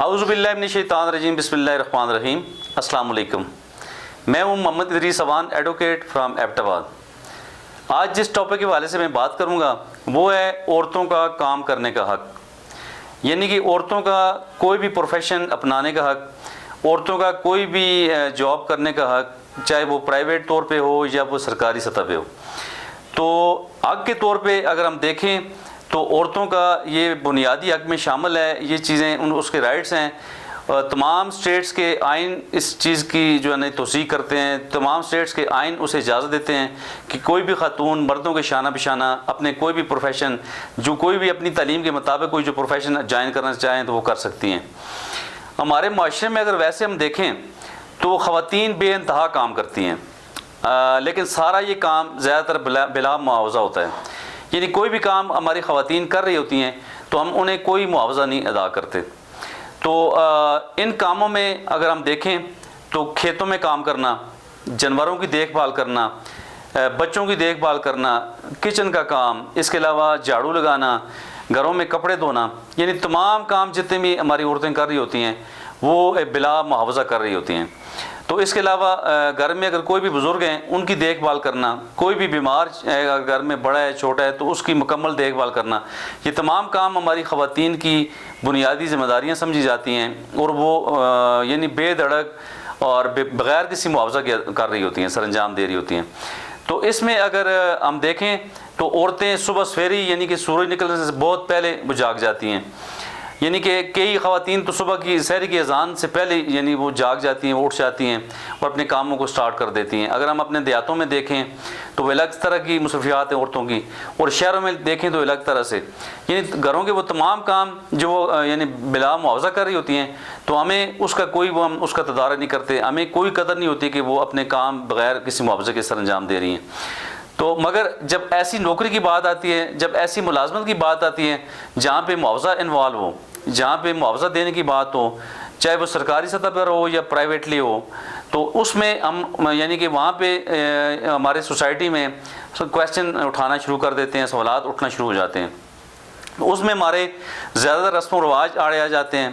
اعوذ باللہ من الشیطان الرجیم، بسم اللہ الرحمن الرحیم۔ السلام علیکم، میں ہوں Muhammad Idrees Awan, advocate from Abbottabad. آج جس ٹاپک کے حوالے سے میں بات کروں گا وہ ہے عورتوں کا کام کرنے کا حق، یعنی کہ عورتوں کا کوئی بھی پروفیشن اپنانے کا حق، عورتوں کا کوئی بھی جاب کرنے کا حق، چاہے وہ پرائیویٹ طور پہ ہو یا وہ سرکاری سطح پہ ہو۔ تو حق کے طور پہ اگر ہم دیکھیں تو عورتوں کا یہ بنیادی حق میں شامل ہے، یہ چیزیں اس کے رائٹس ہیں۔ تمام اسٹیٹس کے آئین اس چیز کی جو ہے توثیق کرتے ہیں، تمام اسٹیٹس کے آئین اسے اجازت دیتے ہیں کہ کوئی بھی خاتون مردوں کے شانہ بشانہ اپنے کوئی بھی پروفیشن، جو کوئی بھی اپنی تعلیم کے مطابق کوئی جو پروفیشن جوائن کرنا چاہیں تو وہ کر سکتی ہیں۔ ہمارے معاشرے میں اگر ویسے ہم دیکھیں تو خواتین بے انتہا کام کرتی ہیں، لیکن سارا یہ کام زیادہ تر بلا معاوضہ ہوتا ہے، یعنی کوئی بھی کام ہماری خواتین کر رہی ہوتی ہیں تو ہم انہیں کوئی معاوضہ نہیں ادا کرتے۔ تو ان کاموں میں اگر ہم دیکھیں تو کھیتوں میں کام کرنا، جانوروں کی دیکھ بھال کرنا، بچوں کی دیکھ بھال کرنا، کچن کا کام، اس کے علاوہ جھاڑو لگانا، گھروں میں کپڑے دھونا، یعنی تمام کام جتنے بھی ہماری عورتیں کر رہی ہوتی ہیں وہ بلا معاوضہ کر رہی ہوتی ہیں۔ تو اس کے علاوہ گھر میں اگر کوئی بھی بزرگ ہیں ان کی دیکھ بھال کرنا، کوئی بھی بیمار گھر میں بڑا ہے چھوٹا ہے تو اس کی مکمل دیکھ بھال کرنا، یہ تمام کام ہماری خواتین کی بنیادی ذمہ داریاں سمجھی جاتی ہیں، اور وہ یعنی بے دھڑک اور بغیر کسی معاوضہ کے کر رہی ہوتی ہیں، سر انجام دے رہی ہوتی ہیں۔ تو اس میں اگر ہم دیکھیں تو عورتیں صبح سویرے یعنی کہ سورج نکلنے سے بہت پہلے وہ جاگ جاتی ہیں، یعنی کہ کئی خواتین تو صبح کی سحر کی اذان سے پہلے یعنی وہ جاگ جاتی ہیں، وہ اٹھ جاتی ہیں اور اپنے کاموں کو سٹارٹ کر دیتی ہیں۔ اگر ہم اپنے دیہاتوں میں دیکھیں تو وہ الگ طرح کی مصروفیات ہیں عورتوں کی، اور شہروں میں دیکھیں تو الگ طرح سے، یعنی گھروں کے وہ تمام کام جو وہ یعنی بلا معاوضہ کر رہی ہوتی ہیں، تو ہمیں اس کا کوئی ہم اس کا تدارک نہیں کرتے، ہمیں کوئی قدر نہیں ہوتی کہ وہ اپنے کام بغیر کسی معاوضے کے سر انجام دے رہی ہیں۔ تو مگر جب ایسی نوکری کی بات آتی ہے، جب ایسی ملازمت کی بات آتی ہے جہاں پہ معاوضہ انوالو ہو، جہاں پہ معاوضہ دینے کی بات ہو، چاہے وہ سرکاری سطح پر ہو یا پرائیویٹلی ہو، تو اس میں ہم یعنی کہ وہاں پہ ہمارے سوسائٹی میں کویسچن اٹھانا شروع کر دیتے ہیں، سوالات اٹھنا شروع ہو جاتے ہیں۔ اس میں ہمارے زیادہ تر رسم و رواج آڑے آ جاتے ہیں،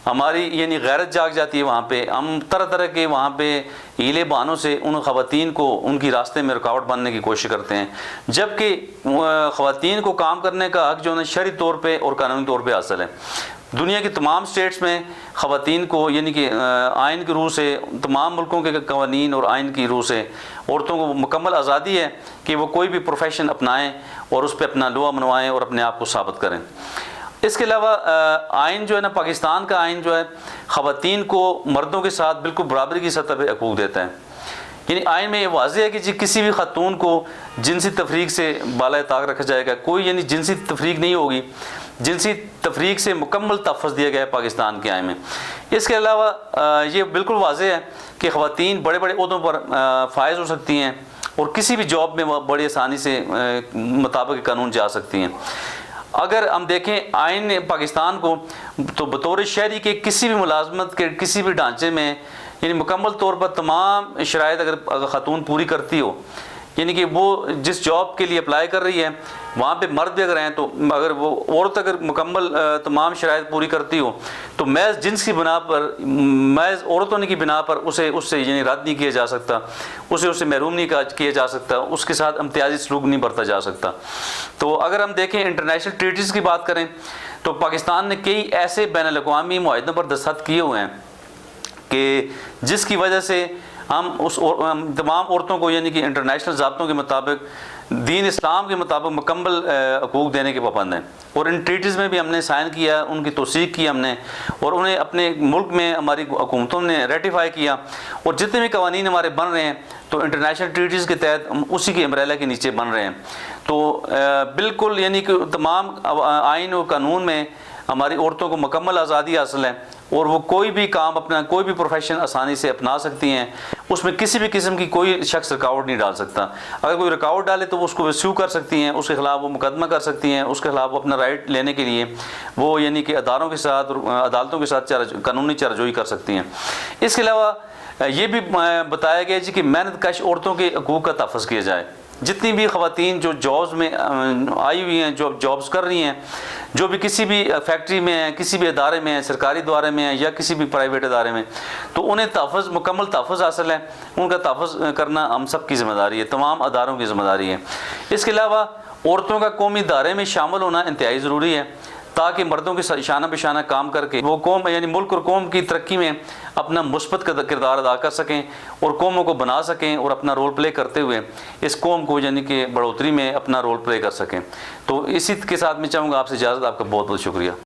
ہماری یعنی غیرت جاگ جاتی ہے وہاں پہ، ہم طرح طرح کے وہاں پہ ہیلے بہانوں سے ان خواتین کو ان کی راستے میں رکاوٹ بننے کی کوشش کرتے ہیں، جبکہ خواتین کو کام کرنے کا حق جو ہے شرعی طور پہ اور قانونی طور پہ حاصل ہے۔ دنیا کی تمام سٹیٹس میں خواتین کو یعنی کہ آئین کی روح سے، تمام ملکوں کے قوانین اور آئین کی روح سے عورتوں کو مکمل آزادی ہے کہ وہ کوئی بھی پروفیشن اپنائیں اور اس پہ اپنا لوہا منوائیں اور اپنے آپ کو ثابت کریں۔ اس کے علاوہ آئین جو ہے نا، پاکستان کا آئین جو ہے خواتین کو مردوں کے ساتھ بالکل برابری کی سطح پہ حقوق دیتا ہے، یعنی آئین میں یہ واضح ہے کہ کسی بھی خاتون کو جنسی تفریق سے بالائے طاق رکھا جائے گا، کوئی یعنی جنسی تفریق نہیں ہوگی، جنسی تفریق سے مکمل تحفظ دیا گیا ہے پاکستان کے آئین میں۔ اس کے علاوہ یہ بالکل واضح ہے کہ خواتین بڑے بڑے عہدوں پر فائز ہو سکتی ہیں اور کسی بھی جاب میں وہ بڑی آسانی سے مطابق قانون جا سکتی ہیں۔ اگر ہم دیکھیں آئین پاکستان کو تو بطور شہری کے کسی بھی ملازمت کے کسی بھی ڈھانچے میں یعنی مکمل طور پر تمام شرائط اگر خاتون پوری کرتی ہو، یعنی کہ وہ جس جاب کے لیے اپلائی کر رہی ہے وہاں پہ مرد بھی اگر ہیں تو اگر وہ عورت اگر مکمل تمام شرائط پوری کرتی ہو تو محض جنس کی بنا پر، محض عورت ہونے کی بنا پر اسے اس سے یعنی رد نہیں کیا جا سکتا، اسے محروم نہیں کیا جا سکتا، اس کے ساتھ امتیازی سلوک نہیں برتا جا سکتا۔ تو اگر ہم دیکھیں انٹرنیشنل ٹریٹیز کی بات کریں تو پاکستان نے کئی ایسے بین الاقوامی معاہدوں پر دستخط کیے ہوئے ہیں کہ جس کی وجہ سے ہم تمام عورتوں کو یعنی کہ انٹرنیشنل ضابطوں کے مطابق، دین اسلام کے مطابق مکمل حقوق دینے کے پابند ہیں، اور ان ٹریٹیز میں بھی ہم نے سائن کیا، ان کی توثیق کی ہم نے، اور انہیں اپنے ملک میں ہماری حکومتوں نے ریٹیفائی کیا، اور جتنے بھی قوانین ہمارے بن رہے ہیں تو انٹرنیشنل ٹریٹیز کے تحت ہم اسی کے امبریلا کے نیچے بن رہے ہیں۔ تو بالکل یعنی کہ تمام آئین و قانون میں ہماری عورتوں کو مکمل آزادی حاصل ہے، اور وہ کوئی بھی کام اپنا کوئی بھی پروفیشن آسانی سے اپنا سکتی ہیں، اس میں کسی بھی قسم کی کوئی شخص رکاوٹ نہیں ڈال سکتا۔ اگر کوئی رکاوٹ ڈالے تو وہ اس کو سیو کر سکتی ہیں، اس کے خلاف وہ مقدمہ کر سکتی ہیں، اس کے خلاف وہ اپنا رائٹ لینے کے لیے وہ یعنی کہ اداروں کے ساتھ، عدالتوں کے ساتھ قانونی چارجوئی کر سکتی ہیں۔ اس کے علاوہ یہ بھی بتایا گیا کہ محنت کش عورتوں کے حقوق کا تحفظ کیا جائے، جتنی بھی خواتین جو جابز میں آئی ہوئی ہیں، جو جابز کر رہی ہیں، جو بھی کسی بھی فیکٹری میں ہیں، کسی بھی ادارے میں ہیں، سرکاری ادارے میں ہیں یا کسی بھی پرائیویٹ ادارے میں، تو انہیں تحفظ، مکمل تحفظ حاصل ہے. ان کا تحفظ کرنا ہم سب کی ذمہ داری ہے، تمام اداروں کی ذمہ داری ہے. اس کے علاوہ عورتوں کا قومی دائرے میں شامل ہونا انتہائی ضروری ہے، تاکہ مردوں کے ساتھ شانہ بشانہ کام کر کے وہ قوم یعنی ملک اور قوم کی ترقی میں اپنا مثبت کردار ادا کر سکیں اور قوموں کو بنا سکیں اور اپنا رول پلے کرتے ہوئے اس قوم کو یعنی کہ بڑھوتری میں اپنا رول پلے کر سکیں. تو اسی کے ساتھ میں چاہوں گا آپ سے اجازت. آپ کا بہت بہت شکریہ.